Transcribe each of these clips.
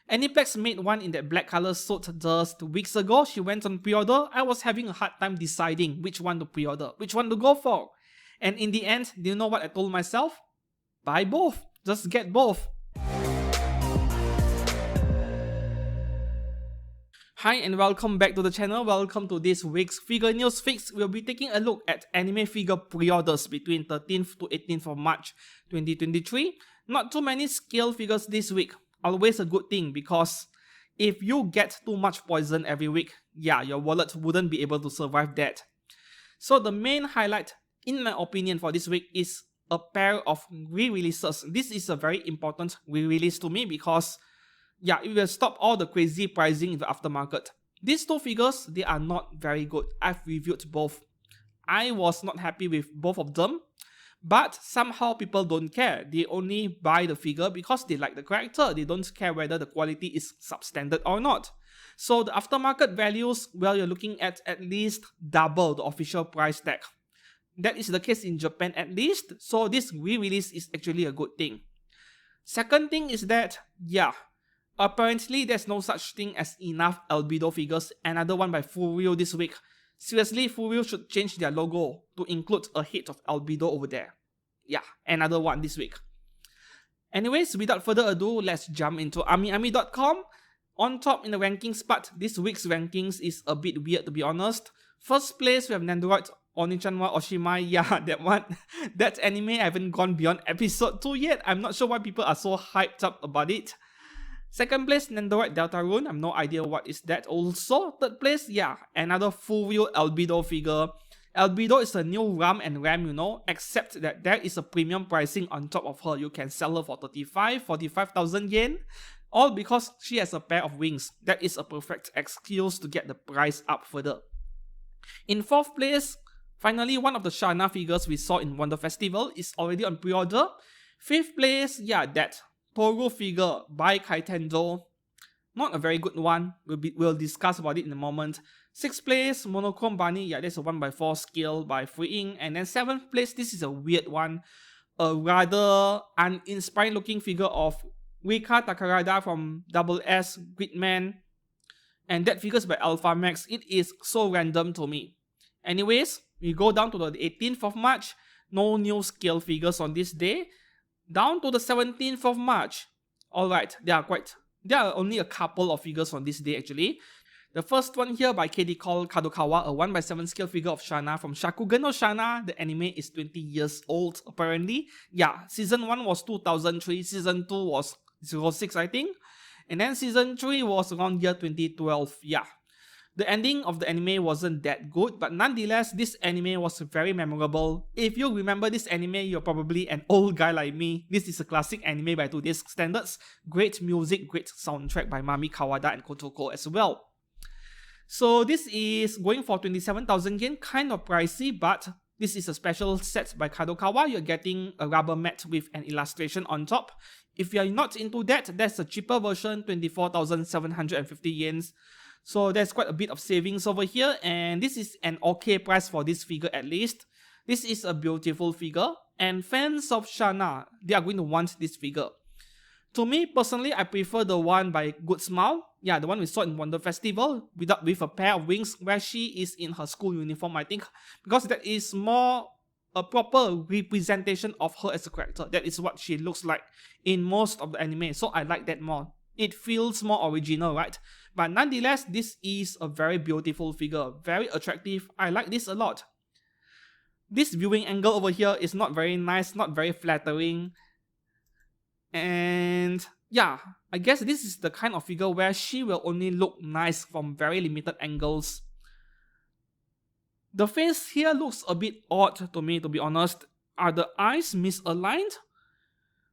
Aniplex made one in that black color suit just weeks ago. She went on pre-order. I was having a hard time deciding which one to pre-order, which one to go for. And in the end, do you know what I told myself? Buy both. Just get both. Hi and welcome back to the channel. Welcome to this week's Figure News Fix. We'll be taking a look at anime figure pre-orders between 13th to 18th of March 2023. Not too many scale figures this week. Always a good thing, because if you get too much poison every week, yeah, your wallet wouldn't be able to survive that. So the main highlight, in my opinion, for this week is a pair of re-releases. This is a very important re-release to me because, yeah, it will stop all the crazy pricing in the aftermarket. These two figures, they are not very good. I've reviewed both. I was not happy with both of them. But somehow people don't care. They only buy the figure because they like the character. They don't care whether the quality is substandard or not. So the aftermarket values, well, you're looking at least double the official price tag. That is the case in Japan at least. So this re-release is actually a good thing. Second thing is that, yeah, apparently there's no such thing as enough Albedo figures. Another one by Furyu this week. Seriously, Furyu should change their logo to include a hit of Albedo over there. Yeah, another one this week. Anyways, without further ado, let's jump into Amiami.com. On top in the rankings part, this week's rankings is a bit weird to be honest. First place, we have Nandroid Onichanwa Oshimai. Yeah, that one. That anime, I haven't gone beyond episode 2 yet. I'm not sure why people are so hyped up about it. Second place, Nandroid Deltarune. I have no idea what is that also. Third place, yeah, another Furyu Albedo figure. Albedo is a new RAM and RAM, you know, except that there is a premium pricing on top of her. You can sell her for 45,000 yen. All because she has a pair of wings. That is a perfect excuse to get the price up further. In fourth place, finally, one of the Shana figures we saw in Wonder Festival is already on pre-order. Fifth place, yeah, that Tohru figure by Kaitendo. Not a very good one. We'll discuss about it in a moment. Sixth place, Monochrome Bunny. Yeah, that's a 1x4 scale by Furyu. And then seventh place, this is a weird one. A rather uninspiring looking figure of Rika Takarada from S Gridman. And that figure's by Alpha Max. It is so random to me. Anyways, we go down to the 18th of March. No new scale figures on this day. Down to the 17th of March. Alright, there are only a couple of figures on this day actually. The first one here by KD called Kaidokawa, a 1x7 scale figure of Shana from Shakugan no Shana. The anime is 20 years old apparently. Yeah, season 1 was 2003, season 2 was 06 I think. And then season 3 was around year 2012, yeah. The ending of the anime wasn't that good, but nonetheless, this anime was very memorable. If you remember this anime, you're probably an old guy like me. This is a classic anime by today's standards. Great music, great soundtrack by Mami Kawada and Kotoko as well. So this is going for 27,000 yen, kind of pricey, but this is a special set by Kaidokawa. You're getting a rubber mat with an illustration on top. If you're not into that, that's a cheaper version, 24,750 yens. So there's quite a bit of savings over here, and this is an okay price for this figure at least. This is a beautiful figure, and fans of Shana, they are going to want this figure. To me personally, I prefer the one by Good Smile. Yeah, the one we saw in Wonder Festival with a pair of wings where she is in her school uniform, I think. Because that is more a proper representation of her as a character. That is what she looks like in most of the anime, so I like that more. It feels more original, right? But nonetheless, this is a very beautiful figure, very attractive. I like this a lot. This viewing angle over here is not very nice, not very flattering. And yeah, I guess this is the kind of figure where she will only look nice from very limited angles. The face here looks a bit odd to me, to be honest. Are the eyes misaligned?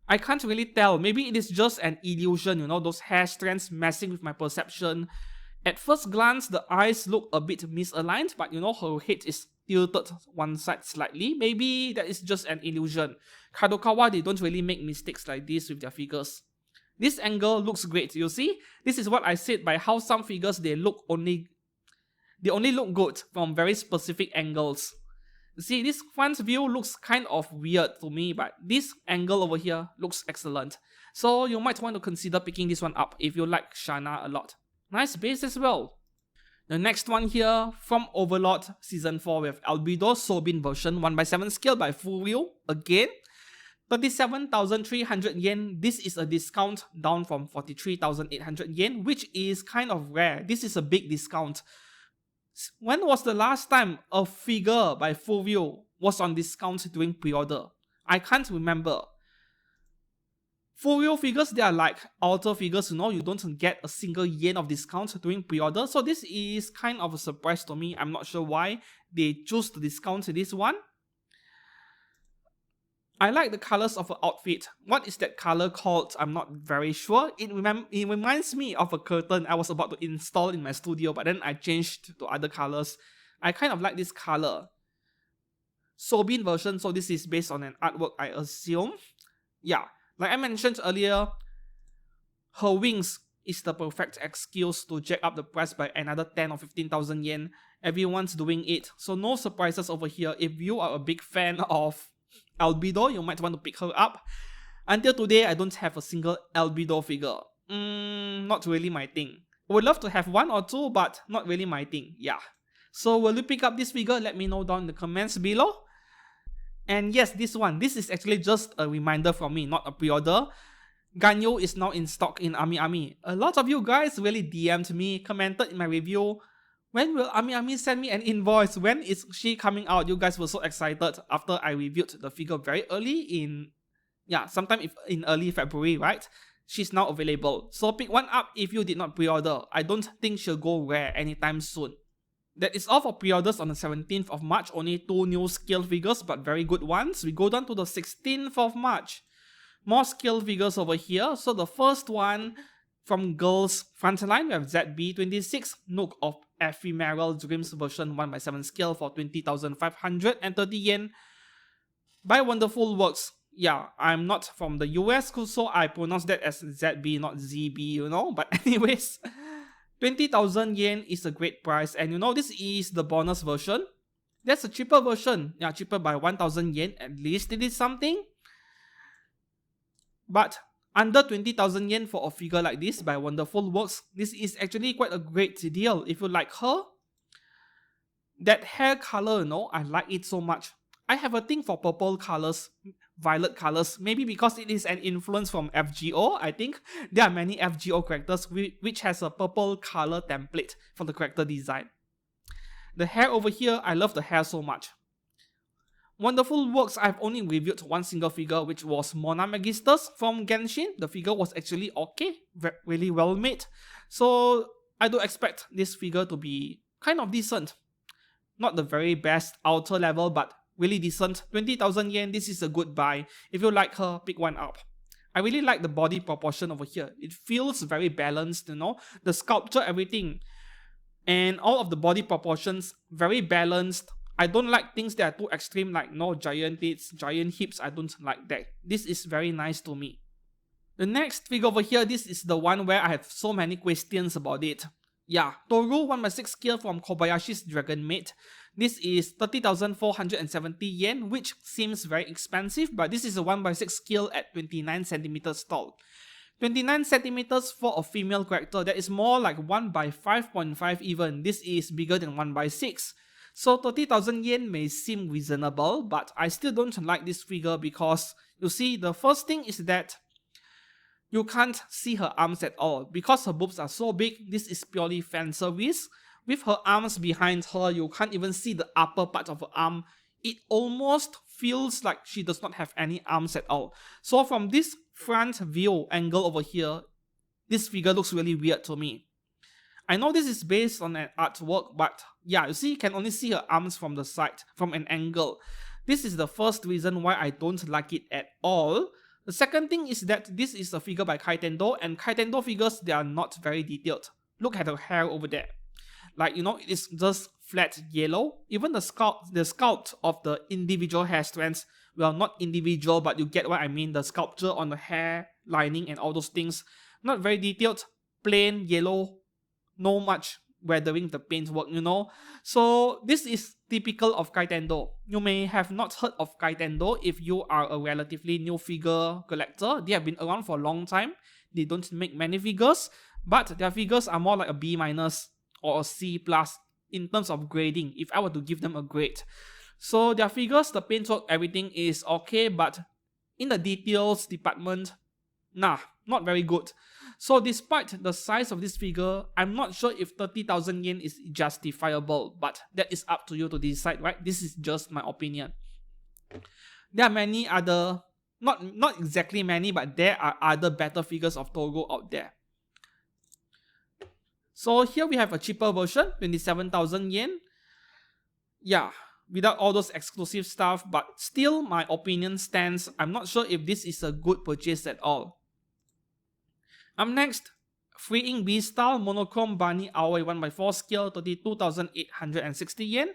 I can't really tell. Maybe it is just an illusion, you know, those hair strands messing with my perception. At first glance, the eyes look a bit misaligned, but you know, her head is tilted one side slightly. Maybe that is just an illusion. Kaidokawa, they don't really make mistakes like this with their figures. This angle looks great, you see? This is what I said by how some figures, they only look good from very specific angles. See, this front view looks kind of weird to me, but this angle over here looks excellent. So you might want to consider picking this one up if you like Shana a lot. Nice base as well. The next one here from Overlord Season 4 with Albedo Sobin version 1/7 scale by Furyu. Again, 37,300 yen. This is a discount down from 43,800 yen, which is kind of rare. This is a big discount. When was the last time a figure by Furyu was on discount during pre-order? I can't remember. Furyu figures, they are like altar figures, you know, you don't get a single yen of discount during pre-order. So this is kind of a surprise to me. I'm not sure why they choose to discount this one. I like the colors of her outfit. What is that color called? I'm not very sure. It reminds me of a curtain I was about to install in my studio, but then I changed to other colors. I kind of like this color. Sobin version, so this is based on an artwork, I assume. Yeah, like I mentioned earlier, her wings is the perfect excuse to jack up the price by another 10 or 15,000 yen. Everyone's doing it, so no surprises over here. If you are a big fan of Albedo, you might want to pick her up. Until today, I don't have a single Albedo figure. Not really my thing. I would love to have one or two, but not really my thing. Yeah. So will you pick up this figure? Let me know down in the comments below. And yes, this one. This is actually just a reminder from me, not a pre-order. Ganyo is now in stock in Amiami. A lot of you guys really DM'd me, commented in my review, when will Amiami send me an invoice? When is she coming out? You guys were so excited after I reviewed the figure very early in, sometime in early February, right? She's now available. So pick one up if you did not pre-order. I don't think she'll go rare anytime soon. That is all for pre-orders on the 17th of March. Only 2 new scale figures, but very good ones. We go down to the 16th of March. More scale figures over here. So the first one from Girls Frontline, we have ZB26, Nook of Ephemeral Dreams version 1/7 scale for 20,530 yen by Wonderful Works. Yeah, I'm not from the US, so I pronounce that as ZB, not ZB, you know. But anyways, 20,000 yen is a great price. And you know, this is the bonus version. That's a cheaper version. Yeah, cheaper by 1,000 yen. At least it is something. But under 20,000 yen for a figure like this by Wonderful Works, this is actually quite a great deal if you like her. That hair color, you know, I like it so much. I have a thing for purple colors, violet colors, maybe because it is an influence from FGO. I think there are many FGO characters which has a purple color template for the character design. The hair over here, I love the hair so much. Wonderful Works, I've only reviewed one single figure, which was Mona Magisters from Genshin. The figure was actually okay, really well made. So I do expect this figure to be kind of decent. Not the very best outer level, but really decent. 20,000 yen, this is a good buy. If you like her, pick one up. I really like the body proportion over here. It feels very balanced, you know. The sculpture, everything. And all of the body proportions, very balanced. I don't like things that are too extreme, like no giant tits, giant hips. I don't like that. This is very nice to me. The next figure over here, this is the one where I have so many questions about it. Yeah, Tohru 1/6 scale from Kobayashi's Dragon Maid. This is 30,470 yen, which seems very expensive, but this is a 1/6 scale at 29 centimeters tall. 29 centimeters for a female character, that is more like 1/5.5 even. This is bigger than 1/6. So 30,000 yen may seem reasonable, but I still don't like this figure because, you see, the first thing is that you can't see her arms at all. Because her boobs are so big, this is purely fan service. With her arms behind her, you can't even see the upper part of her arm. It almost feels like she does not have any arms at all. So from this front view angle over here, this figure looks really weird to me. I know this is based on an artwork, but yeah, you see, you can only see her arms from the side, from an angle. This is the first reason why I don't like it at all. The second thing is that this is a figure by Kaitendo, and Kaitendo figures, they are not very detailed. Look at her hair over there. Like, you know, it is just flat yellow. Even the sculpt of the individual hair strands, well, not individual, but you get what I mean. The sculpture on the hair lining and all those things, not very detailed, plain yellow. No much weathering the paintwork, you know. So this is typical of Kaitendo. You may have not heard of Kaitendo if you are a relatively new figure collector. They have been around for a long time. They don't make many figures, but their figures are more like a B- or a C+ in terms of grading, if I were to give them a grade. So their figures, the paintwork, everything is okay, but in the details department, nah, not very good. So despite the size of this figure, I'm not sure if 30,000 yen is justifiable, but that is up to you to decide, right? This is just my opinion. There are many other, not exactly many, but there are other better figures of Tohru out there. So here we have a cheaper version, 27,000 yen. Yeah, without all those exclusive stuff, but still my opinion stands. I'm not sure if this is a good purchase at all. Next, Freeing B-Style Monochrome Bunny Aoi 1x4 scale, 32,860 yen.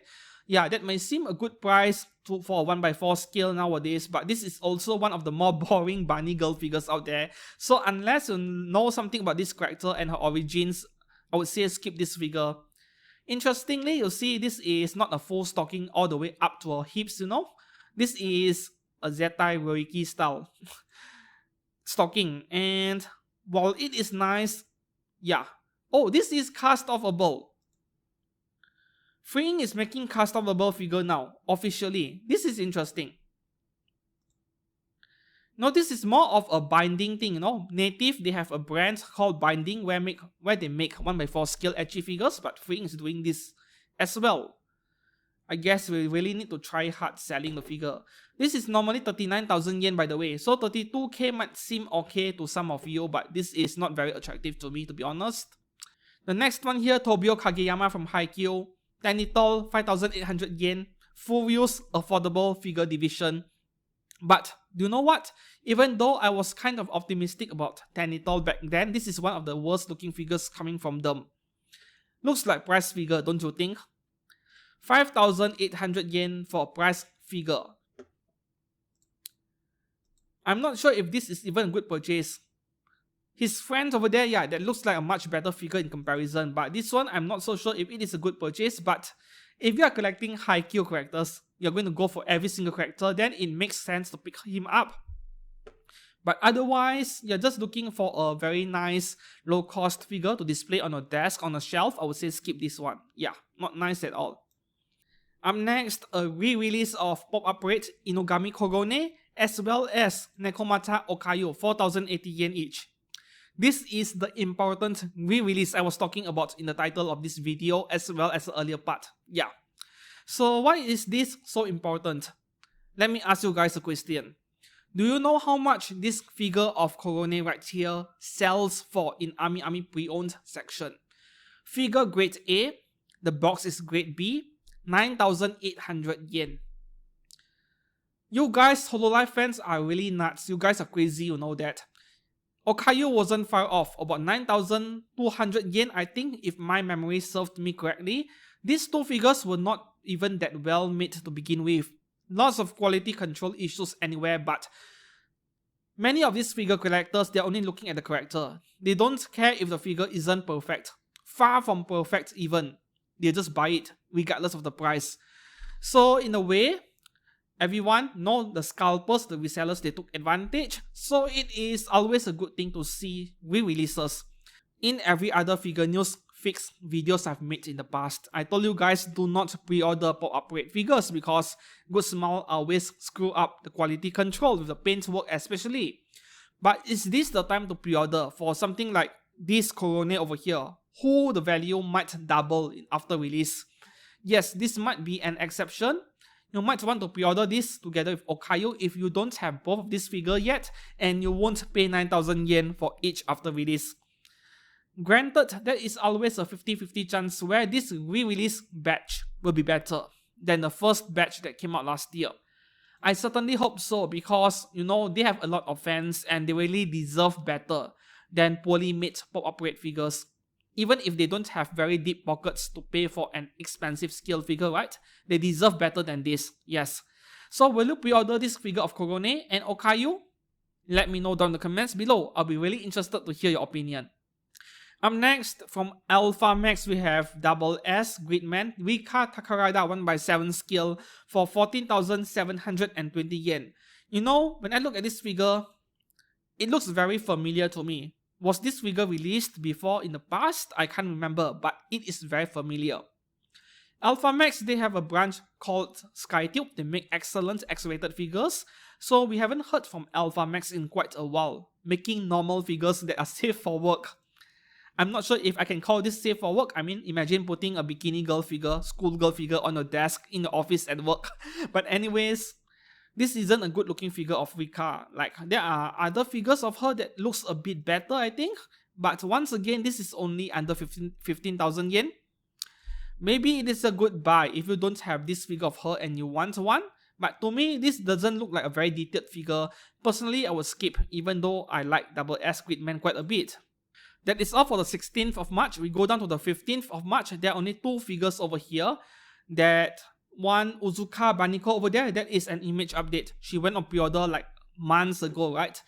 Yeah, that may seem a good price for a 1x4 scale nowadays, but this is also one of the more boring bunny girl figures out there. So unless you know something about this character and her origins, I would say skip this figure. Interestingly, you see this is not a full stocking all the way up to her hips, you know. This is a Zetai Roiki style stocking, and while it is nice, yeah. Oh, this is cast-offable. Freeing is making cast-offable figure now, officially. This is interesting. Now, this is more of a binding thing, you know. Native, they have a brand called Binding where they make 1x4 scale ecchi figures, but Freeing is doing this as well. I guess we really need to try hard selling the figure. This is normally 39,000 yen, by the way, so 32k might seem okay to some of you, but this is not very attractive to me, to be honest. The next one here, Tobio Kageyama from Haikyuu, Tenitol, 5,800 yen, Furyu's affordable figure division. But do you know what? Even though I was kind of optimistic about Tenitol back then, this is one of the worst looking figures coming from them. Looks like price figure, don't you think? 5,800 yen for a price figure. I'm not sure if this is even a good purchase. His friends over there, yeah, that looks like a much better figure in comparison. But this one, I'm not so sure if it is a good purchase. But if you are collecting Haikyuu characters, you're going to go for every single character, then it makes sense to pick him up. But otherwise, you're just looking for a very nice low-cost figure to display on your desk, on a shelf, I would say skip this one. Yeah, not nice at all. Next, a re-release of Pop-Up Rate Inugami Korone, as well as Nekomata Okayu, 4,080 yen each. This is the important re-release I was talking about in the title of this video, as well as the earlier part. Yeah. So why is this so important? Let me ask you guys a question. Do you know how much this figure of Korone right here sells for in Amiami pre-owned section? Figure grade A, the box is grade B, 9,800 yen. You guys, Hololive fans, are really nuts. You guys are crazy, you know that. Okayu wasn't far off, about 9,200 yen, I think, if my memory served me correctly. These two figures were not even that well made to begin with. Lots of quality control issues anywhere, but many of these figure collectors, they're only looking at the character. They don't care if the figure isn't perfect. Far from perfect even. They just buy it, regardless of the price. So in a way, everyone know the scalpers, the resellers, they took advantage. So it is always a good thing to see re-releases. In every other figure news fix videos I've made in the past, I told you guys do not pre-order pop-up rate figures because good smile always screw up the quality control with the paintwork especially. But is this the time to pre-order for something like this Korone over here, who the value might double after release? Yes, this might be an exception. You might want to pre-order this together with Okayu if you don't have both of this figure yet and you won't pay 9,000 yen for each after release. Granted, there is always a 50-50 chance where this re-release batch will be better than the first batch that came out last year. I certainly hope so because, you know, they have a lot of fans and they really deserve better than poorly made pop-up rate figures. Even if they don't have very deep pockets to pay for an expensive scale figure, right? They deserve better than this, yes. So will you pre-order this figure of Korone and Okayu? Let me know down in the comments below. I'll be really interested to hear your opinion. Up next, from Alpha Max, we have Double S Gridman Rika Takarada 1x7 skill for 14,720 yen. You know, when I look at this figure, it looks very familiar to me. Was this figure released before in the past? I can't remember, but it is very familiar. Alpha Max, they have a branch called Skytube. They make excellent X-rated figures. So we haven't heard from Alpha Max in quite a while, making normal figures that are safe for work. I'm not sure if I can call this safe for work. I mean, imagine putting a bikini girl figure, schoolgirl figure on your desk in the office at work. But anyways, this isn't a good looking figure of Rika. Like, there are other figures of her that looks a bit better, I think. But once again, this is only under 15,000 yen. Maybe it is a good buy if you don't have this figure of her and you want one. But to me, this doesn't look like a very detailed figure. Personally, I would skip, even though I like Double S Gridman quite a bit. That is all for the 16th of March. We go down to the 15th of March. There are only two figures over here. That one, Uzuka Baniko over there, that is an image update. She went on pre-order like months ago, right?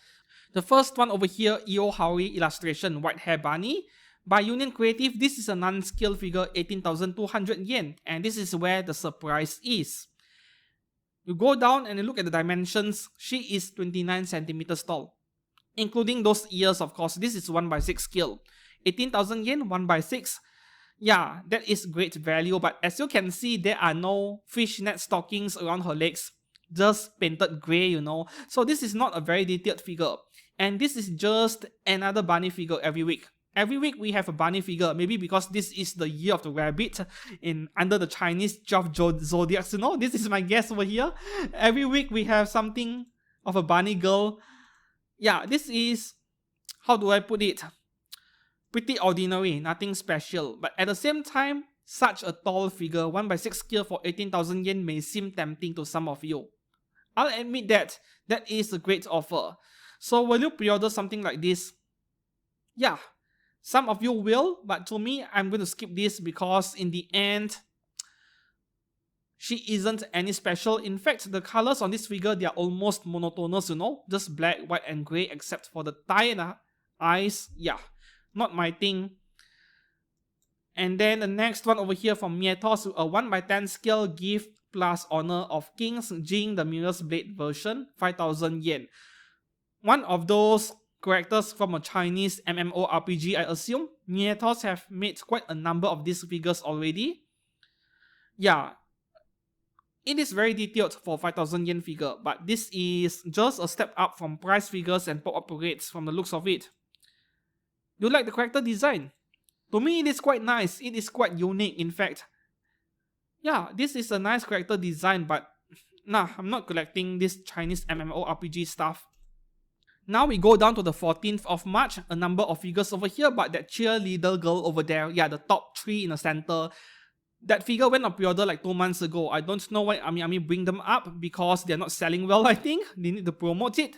The first one over here, Io Haori illustration, white hair bunny. By Union Creative, this is a non-scale figure, 18,200 yen. And this is where the surprise is. You go down and you look at the dimensions. She is 29 centimeters tall, including those ears, of course. This is 1x6 scale. 18,000 yen, 1x6. Yeah, that is great value, but as you can see, there are no fishnet stockings around her legs. Just painted grey, you know. So this is not a very detailed figure. And this is just another bunny figure every week. Every week we have a bunny figure, maybe because this is the year of the rabbit under the Chinese 12 zodiacs, you know. This is my guess over here. Every week we have something of a bunny girl. Yeah, this is, how do I put it? Pretty ordinary, nothing special. But at the same time, such a tall figure, 1x6 scale for 18,000 yen may seem tempting to some of you. I'll admit that is a great offer. So will you pre-order something like this? Yeah, some of you will, but to me, I'm going to skip this because in the end, she isn't any special. In fact, the colors on this figure, they are almost monotonous, you know, just black, white and grey except for the thigh and the eyes. Yeah, not my thing. And then the next one over here from Mietos, a 1x10 scale gift plus honor of Kings Jing, the Mirror's Blade version, 5,000 yen. One of those characters from a Chinese MMORPG, I assume. Mietos have made quite a number of these figures already. Yeah, it is very detailed for 5,000 yen figure, but this is just a step up from price figures and pop-up parades from the looks of it. Do you like the character design? To me, it is quite nice. It is quite unique, in fact. Yeah, this is a nice character design, but nah, I'm not collecting this Chinese MMORPG stuff. Now we go down to the 14th of March, a number of figures over here, but that cheerleader girl over there, yeah, the top 3 in the center, that figure went on pre-order like 2 months ago. I don't know why Amiami bring them up, because they're not selling well, I think. They need to promote it.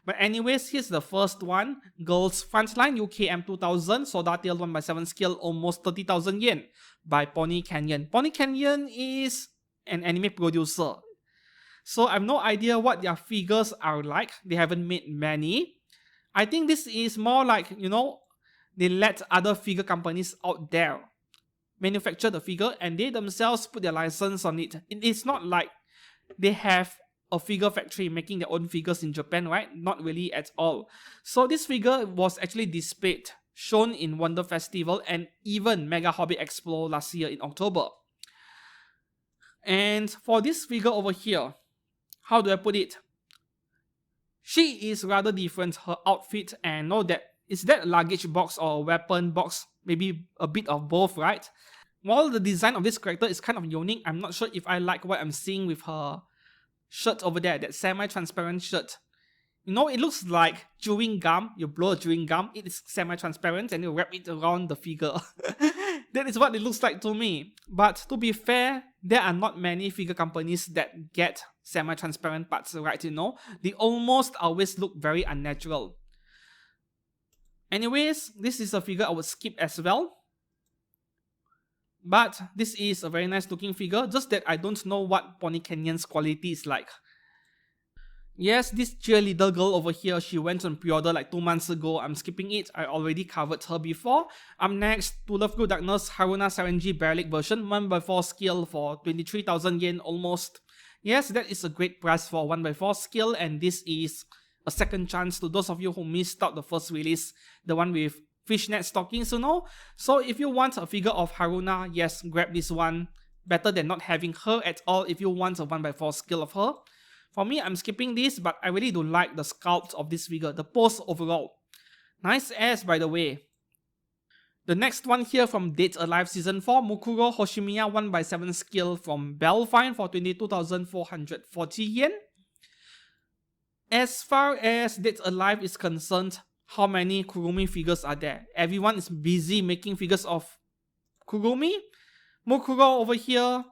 But anyways, here's the first one. Girls Frontline UKM 2000, Soda-tail 1x7 scale, almost 30,000 yen by Pony Canyon. Pony Canyon is an anime producer. So I have no idea what their figures are like. They haven't made many. I think this is more like, you know, they let other figure companies out there manufacture the figure and they themselves put their license on it. It is not like they have a figure factory making their own figures in Japan, right? Not really at all. So this figure was actually displayed, shown in Wonder Festival and even Mega Hobby Expo last year in October. And for this figure over here, how do I put it? She is rather different, her outfit, and know that, is that a luggage box or a weapon box? Maybe a bit of both, right? While the design of this character is kind of unique, I'm not sure if I like what I'm seeing with her shirt over there, that semi-transparent shirt. You know, it looks like chewing gum. You blow a chewing gum, it is semi-transparent and you wrap it around the figure. That is what it looks like to me. But to be fair, there are not many figure companies that get semi-transparent parts right, you know. They almost always look very unnatural. Anyways, this is a figure I would skip as well. But this is a very nice looking figure, just that I don't know what Pony Canyon's quality is like. Yes, this cheerleader girl over here, she went on pre-order like 2 months ago. I'm skipping it. I already covered her before. Up next, To Love Good Darkness Haruna Sarenji Barelic version, 1x4 skill for 23,000 yen almost. Yes, that is a great price for 1x4 skill, and this is a second chance to those of you who missed out the first release, the one with fishnet stockings, you know. So if you want a figure of Haruna, yes, grab this one. Better than not having her at all if you want a 1x4 skill of her. For me, I'm skipping this, but I really do like the sculpt of this figure, the pose overall. Nice ass, by the way. The next one here from Dead Alive Season 4, Mukuro Hoshimiya 1x7 skill from Belfine for 22,440 yen. As far as Dead Alive is concerned, how many Kurumi figures are there? Everyone is busy making figures of Kurumi. Mukuro over here,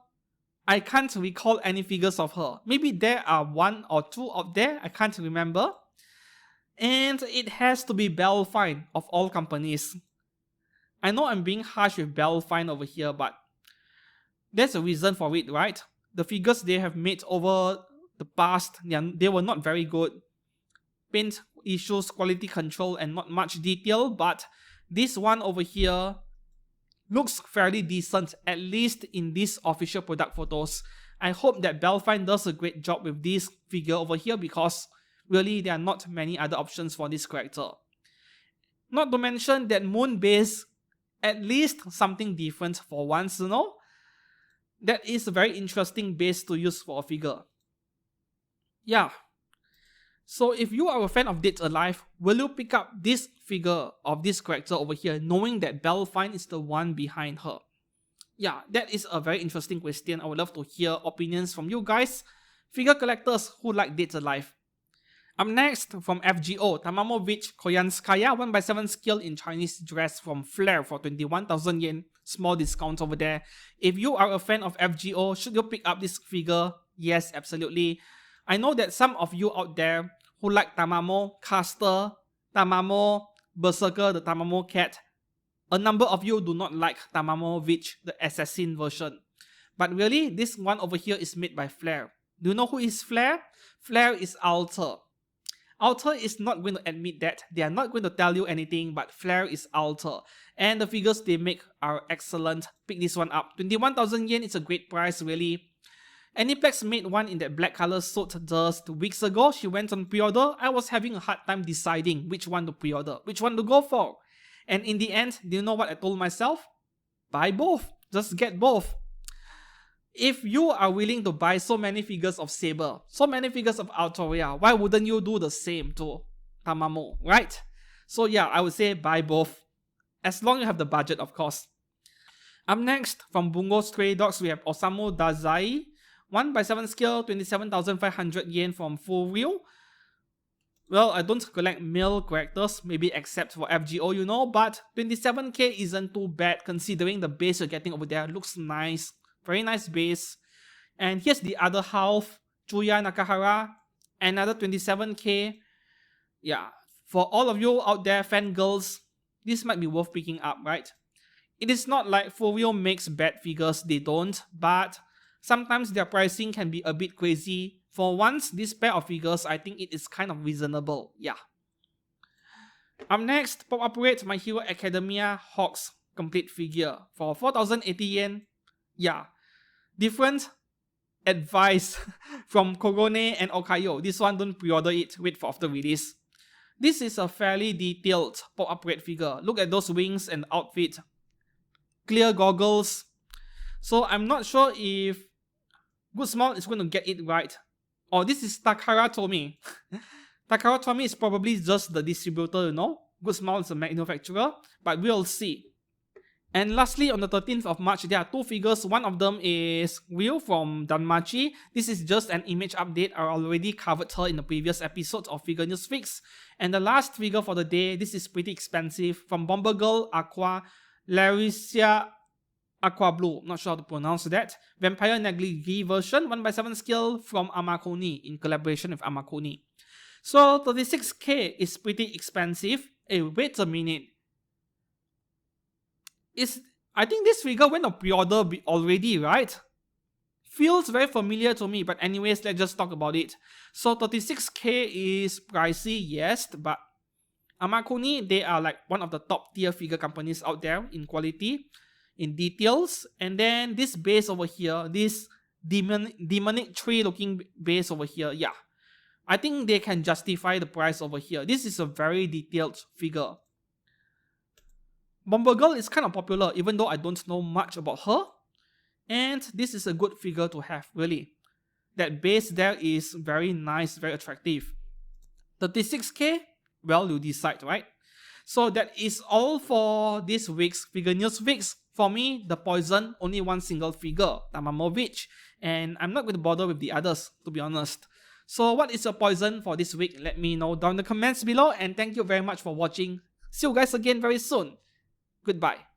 I can't recall any figures of her. Maybe there are 1 or 2 out there, I can't remember. And it has to be Belfine of all companies. I know I'm being harsh with Belfine over here, but there's a reason for it, right? The figures they have made over the past, they were not very good. Paint issues, quality control, and not much detail, but this one over here looks fairly decent, at least in these official product photos. I hope that Belfine does a great job with this figure over here because really there are not many other options for this character. Not to mention that Moon base, at least something different for once, you know. That is a very interesting base to use for a figure. Yeah. So if you are a fan of Dead Alive, will you pick up this figure of this character over here knowing that Belfine is the one behind her? Yeah, that is a very interesting question. I would love to hear opinions from you guys, figure collectors who like Dead Alive. Up next, from FGO, Tamamo Vitch Koyanskaya 1x7 skill in Chinese dress from Flare for 21,000 yen. Small discount over there. If you are a fan of FGO, should you pick up this figure? Yes, absolutely. I know that some of you out there who like Tamamo, Caster, Tamamo, Berserker, the Tamamo Cat, a number of you do not like Tamamo Vitch, the assassin version. But really, this one over here is made by Flare. Do you know who is Flare? Flare is Alter. Alter is not going to admit that. They are not going to tell you anything, but Flare is Alter. And the figures they make are excellent. Pick this one up. 21,000 yen is a great price, really. Aniplex made one in that black color suit just 2 weeks ago. She went on pre-order. I was having a hard time deciding which one to pre-order, which one to go for. And in the end, do you know what I told myself? Buy both. Just get both. If you are willing to buy so many figures of Saber, so many figures of Altoria, why wouldn't you do the same to Tamamo, right? So yeah, I would say buy both. As long as you have the budget, of course. Up next, from Bungo Stray Dogs, we have Osamu Dazai. 1x7 scale, 27,500 yen from Furyu. Well, I don't collect male characters, maybe except for FGO, you know, but 27k isn't too bad considering the base you're getting over there. Looks nice, very nice base. And here's the other half, Chuya Nakahara, another 27k. Yeah, for all of you out there, fangirls, this might be worth picking up, right? It is not like Furyu makes bad figures, they don't, but sometimes their pricing can be a bit crazy. For once, this pair of figures, I think it is kind of reasonable, yeah. Up next, Pop Operate My Hero Academia Hawks complete figure for 4,080 yen. Yeah, different advice from Korone and Okayu. This one, don't pre-order it, wait for after release. This is a fairly detailed Pop Operate figure. Look at those wings and outfit. Clear goggles. So I'm not sure if Good Smile is going to get it right. Oh, this is Takara Tomy. Takara Tomy is probably just the distributor, you know. Good Smile is the manufacturer, but we'll see. And lastly, on the 13th of March, there are 2 figures. One of them is Will from Danmachi. This is just an image update. I already covered her in the previous episode of Figure News Fix. And the last figure for the day, this is pretty expensive, from Bomber Girl Aqua Laricia Aqua Blue, not sure how to pronounce that. Vampire Negligee version, 1x7 scale from Amakuni in collaboration with Amakuni. So 36k is pretty expensive. Hey, wait a minute. I think this figure went on pre-order already, right? feels very familiar to me, but anyways, let's just talk about it. So 36k is pricey, yes, but Amakuni, they are like one of the top tier figure companies out there in quality, in details. And then this base over here, this demonic tree looking base over here, yeah, I think they can justify the price over here. This is a very detailed figure. Bomber Girl is kind of popular even though I don't know much about her. And this is a good figure to have, really. That base there is very nice, very attractive. 36k? Well, you decide, right? So that is all for this week's Figure News Fix. For me, the Poison, only one single figure, Tamamo Vitch, and I'm not going to bother with the others, to be honest. So what is your Poison for this week? Let me know down in the comments below, and thank you very much for watching. See you guys again very soon. Goodbye.